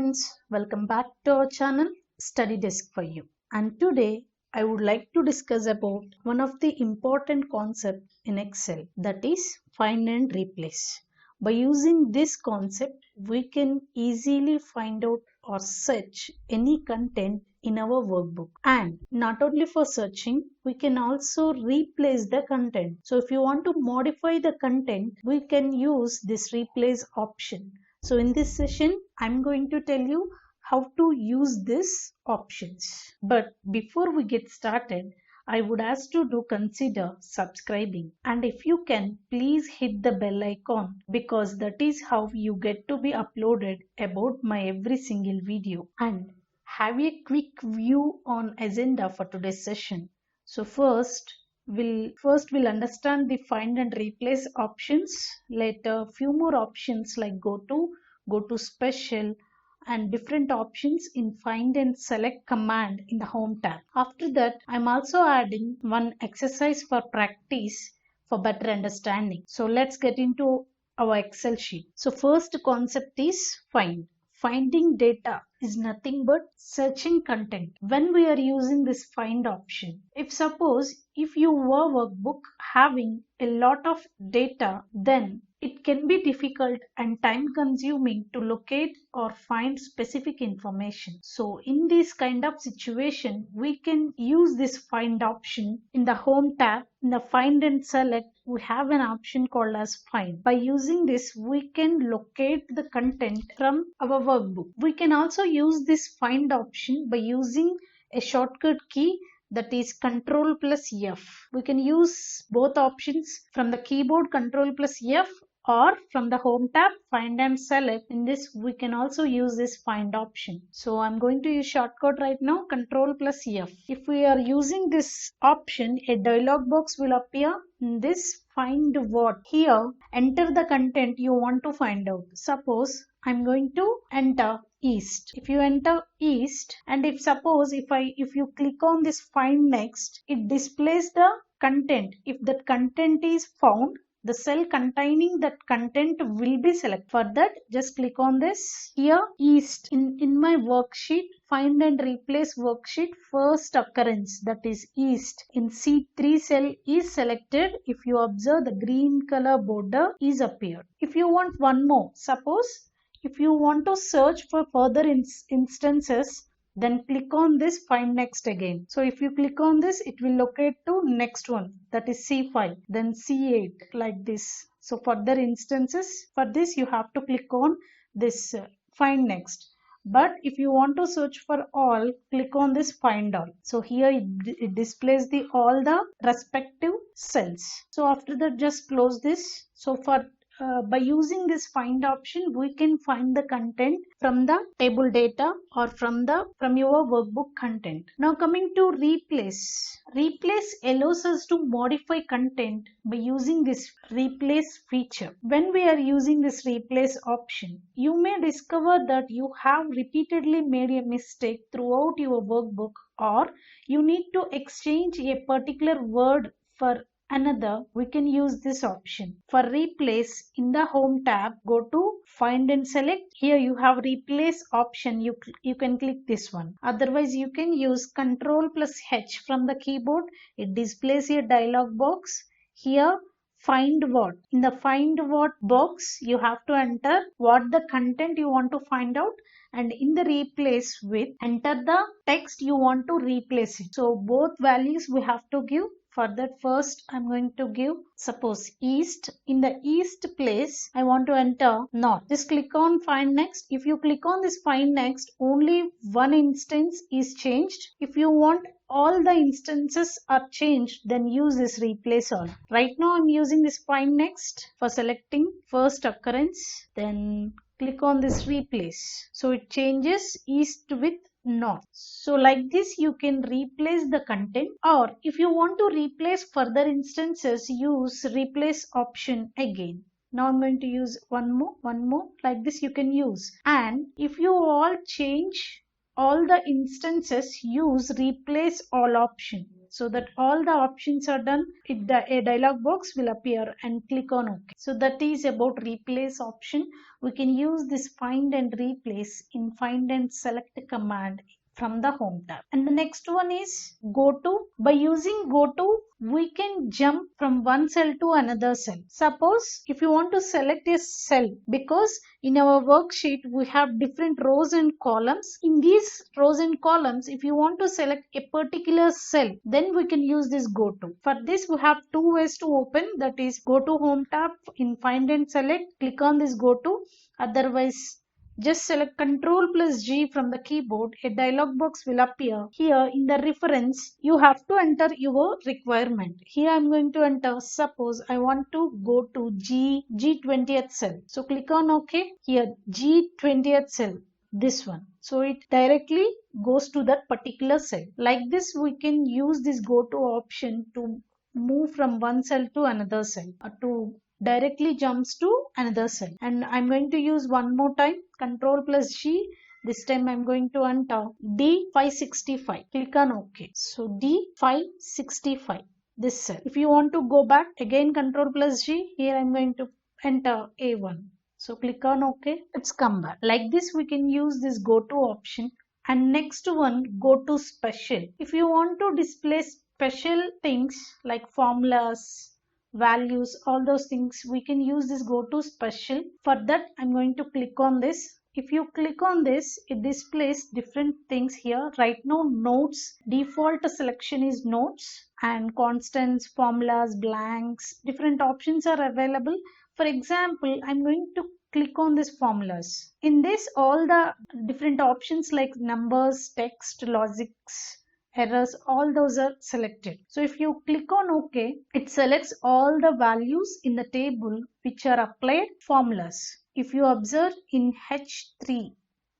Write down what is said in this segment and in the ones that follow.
friends, welcome back to our channel Study Desk for You. And today I would like to discuss about one of the important concepts in Excel, that is find and replace. By using this concept, we can easily find out or search any content in our workbook. And not only for searching, we can also replace the content. So if you want to modify the content, we can use this replace option. So in this session, I'm going to tell you how to use these options. But before we get started, I would ask you to consider subscribing. And if you can, please hit the bell icon because that is how you get to be uploaded about my every single video. And have a quick view on agenda for today's session. So first we'll understand the find and replace options. Later, few more options like go to special, and different options in find and select command in the home tab. After that, I'm also adding one exercise for practice for better understanding. So let's get into our Excel sheet. So first concept is find. Finding data is nothing but searching content when we are using this find option. If you were workbook having a lot of data, then it can be difficult and time consuming to locate or find specific information. So in this kind of situation, we can use this find option in the home tab. In the find and select, we have an option called as find. By using this, we can locate the content from our workbook. We can also use this find option by using a shortcut key, that is Ctrl plus F. We can use both options from the keyboard, Ctrl plus F, or from the home tab, find and select. In this, we can also use this find option. So I'm going to use shortcut right now, Ctrl plus F. If we are using this option, a dialog box will appear. In this, find what? Here, enter the content you want to find out. Suppose I'm going to enter East. If you enter East, and if you click on this find next, it displays the content. If that content is found, the cell containing that content will be selected. For that, just click on this. Here, East. In my worksheet, find and replace worksheet, first occurrence, that is East, in C3 cell is selected. If you observe, the green color border is appeared. If you want one more, suppose if you want to search for further instances, then click on this find next again. So if you click on this, it will locate to next one, that is C5, then C8, like this. So further instances, for this you have to click on this find next. But if you want to search for all, click on this find all. So here it displays all the respective cells. So after that, just close this. So by using this find option, we can find the content from the table data or from your workbook content. Now coming to replace. Replace allows us to modify content by using this replace feature. When we are using this replace option, you may discover that you have repeatedly made a mistake throughout your workbook, or you need to exchange a particular word for another. We can use this option. For replace, in the home tab, go to find and select. Here you have replace option. You can click this one. Otherwise, you can use Ctrl plus H from the keyboard. It displays a dialog box. Here, find what. In the find what box, you have to enter what the content you want to find out, and in the replace with, enter the text you want to replace it. So both values we have to give. For that, first I'm going to give, suppose East. In the East place, I want to enter North. Just click on find next. If you click on this find next, only one instance is changed. If you want all the instances are changed, then use this replace all. Right now I'm using this find next for selecting first occurrence. Then click on this replace. So it changes East with North. So like this, you can replace the content, or if you want to replace further instances, use replace option again. Now I'm going to use one more, like this you can use. And if you all change all the instances, use replace all option. So that all the options are done, a dialog box will appear and click on OK. So that is about replace option. We can use this find and replace in find and select command from the home tab. And the next one is go to. By using go to, we can jump from one cell to another cell. Suppose if you want to select a cell, because in our worksheet we have different rows and columns. In these rows and columns, if you want to select a particular cell, then we can use this go to. For this we have two ways to open, that is go to home tab in find and select, click on this go to. Otherwise, just select Ctrl plus G from the keyboard. A dialog box will appear. Here in the reference, you have to enter your requirement. Here I am going to enter, suppose I want to go to G20th cell. So click on OK. Here G20th cell, this one. So it directly goes to that particular cell. Like this, we can use this go to option to move from one cell to another cell, or to directly jumps to another cell. And I'm going to use one more time, Ctrl plus G. This time I'm going to enter D565. Click on OK. So D565, this cell. If you want to go back, again Ctrl plus G. Here I'm going to enter A1. So click on OK. It's come back. Like this, we can use this go to option. And next one, go to special. If you want to display special things like formulas, values, all those things, we can use this go to special. For that, I'm going to click on this. If you click on this, it displays different things here. Right now, notes, default selection is notes, and constants, formulas, blanks, different options are available. For example, I'm going to click on this formulas. In this, all the different options like numbers, text, logics, errors, all those are selected. So if you click on OK, it selects all the values in the table which are applied formulas. If you observe in H3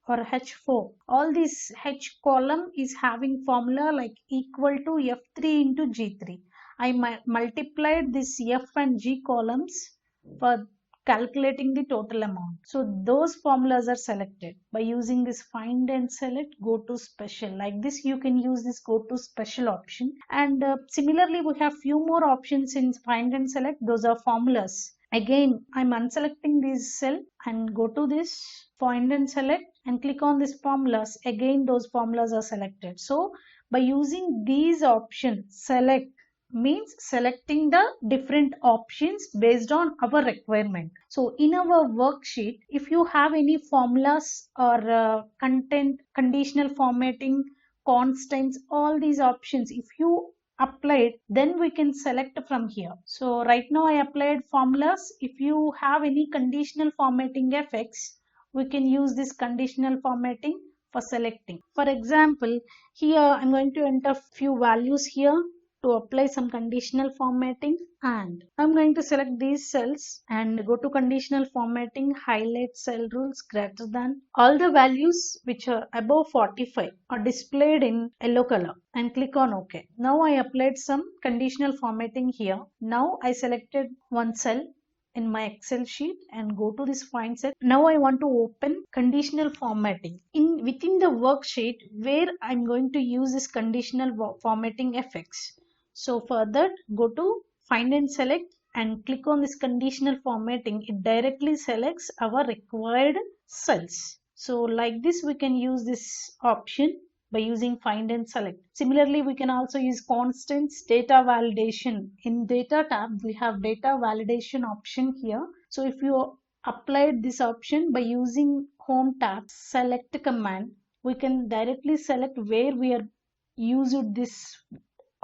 or H4, all this H column is having formula like equal to F3 into G3. I multiplied this F and G columns for calculating the total amount. So those formulas are selected. By using this find and select, go to special. Like this, you can use this go to special option. And similarly, we have few more options in find and select. Those are formulas. Again, I'm unselecting this cell and go to this find and select and click on this formulas. Again, those formulas are selected. So by using these options, select means selecting the different options based on our requirement. So in our worksheet, if you have any formulas or content, conditional formatting, constants, all these options, if you applied, then we can select from here. So right now I applied formulas. If you have any conditional formatting effects, we can use this conditional formatting for selecting. For example, here I'm going to enter few values here to apply some conditional formatting, and I'm going to select these cells and go to conditional formatting, highlight cell rules greater than. All the values which are above 45 are displayed in yellow color and click on OK. Now I applied some conditional formatting here. Now I selected one cell in my Excel sheet and go to this find cell. Now I want to open conditional formatting within the worksheet where I'm going to use this conditional formatting effects. So for that, go to find and select and click on this conditional formatting. It directly selects our required cells. So like this, we can use this option by using find and select. Similarly, we can also use constants, data validation. In data tab, we have data validation option here. So if you applied this option by using home tab, select command, we can directly select where we are used this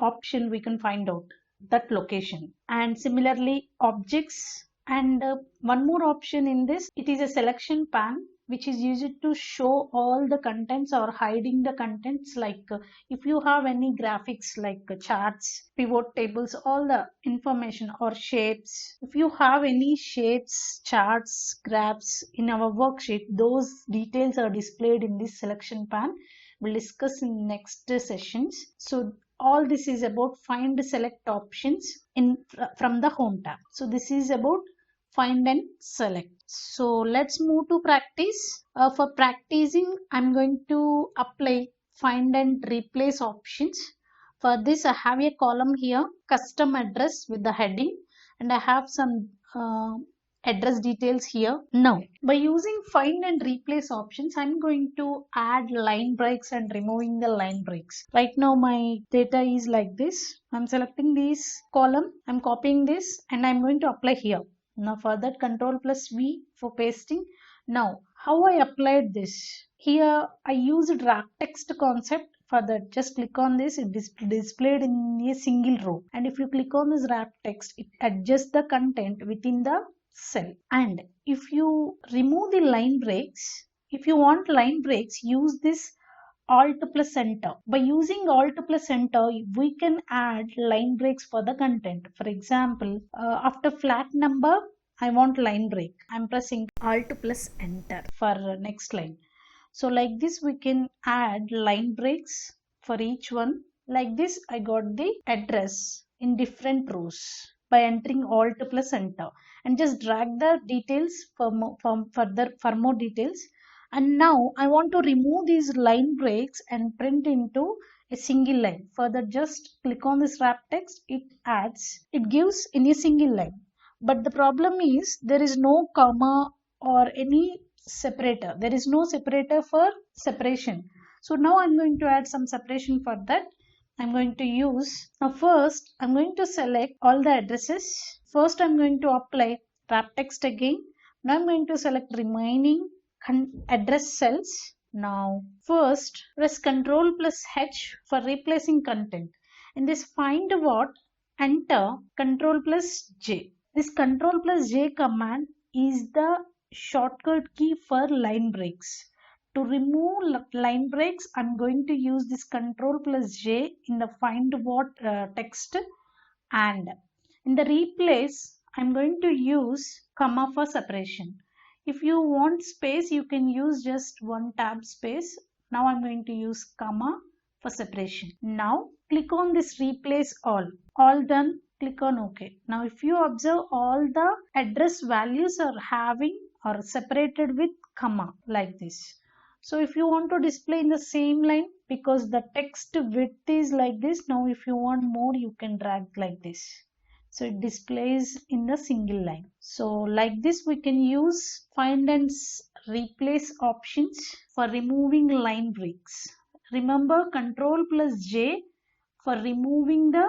option, we can find out that location. And similarly, objects, and one more option in this, it is a selection pan which is used to show all the contents or hiding the contents. Like if you have any graphics like charts, pivot tables, all the information or shapes, if you have any shapes, charts, graphs in our worksheet, those details are displayed in this selection pan. We'll discuss in next sessions. So all this is about find select options from the home tab. So this is about find and select. So let's move to practice. For practicing, I'm going to apply find and replace options. For this, I have a column here, custom address with the heading, and I have some address details here. Now, by using find and replace options, I'm going to add line breaks and removing the line breaks. Right now, my data is like this. I'm selecting this column, I'm copying this, and I'm going to apply here. Now, for that, Control plus V for pasting. Now, how I applied this? Here, I used wrap text concept. For that, just click on this, it is displayed in a single row, and if you click on this wrap text, it adjusts the content within the cell. And if you remove the line breaks, if you want line breaks, use this Alt plus Enter. By using Alt plus Enter, we can add line breaks for the content. For example, after flat number, I want line break. I'm pressing Alt plus Enter for next line. So like this, we can add line breaks for each one. Like this, I got the address in different rows by entering Alt plus Enter, and just drag the details for more details. And now I want to remove these line breaks and print into a single line. Further, just click on this wrap text. It gives in a single line. But the problem is there is no comma or any separator. There is no separator for separation. So now I'm going to add some separation for that. I'm going to use, now first I'm going to select all the addresses. First I'm going to apply wrap text again. Now I'm going to select remaining address cells. Now first press Ctrl plus H for replacing content. In this find what, enter Ctrl plus J. This Ctrl plus J command is the shortcut key for line breaks. To remove line breaks, I'm going to use this Ctrl plus J in the find what text, and in the replace, I'm going to use comma for separation. If you want space, you can use just one tab space. Now I'm going to use comma for separation. Now click on this replace all. All done. Click on OK. Now if you observe, all the address values are having or separated with comma like this. So if you want to display in the same line, because the text width is like this, now if you want more, you can drag like this. So it displays in the single line. So like this, we can use find and replace options for removing line breaks. Remember Ctrl plus J for removing the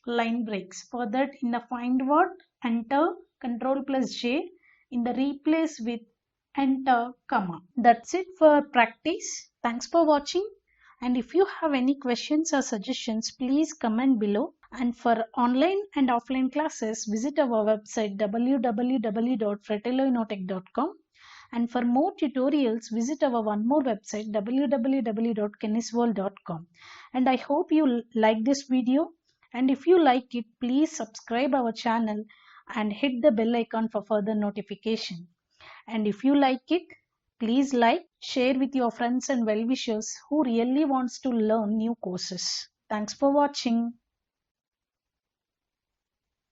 line breaks. For that, in the find what, enter Ctrl plus J. In the replace with, enter comma. That's it for practice. Thanks for watching. And if you have any questions or suggestions, please comment below. And for online and offline classes, visit our website www.fratelloinotech.com. And for more tutorials, visit our one more website www.kennisworld.com. And I hope you like this video. And if you like it, please subscribe our channel and hit the bell icon for further notification. And if you like it, please like, share with your friends and well-wishers who really wants to learn new courses. Thanks for watching.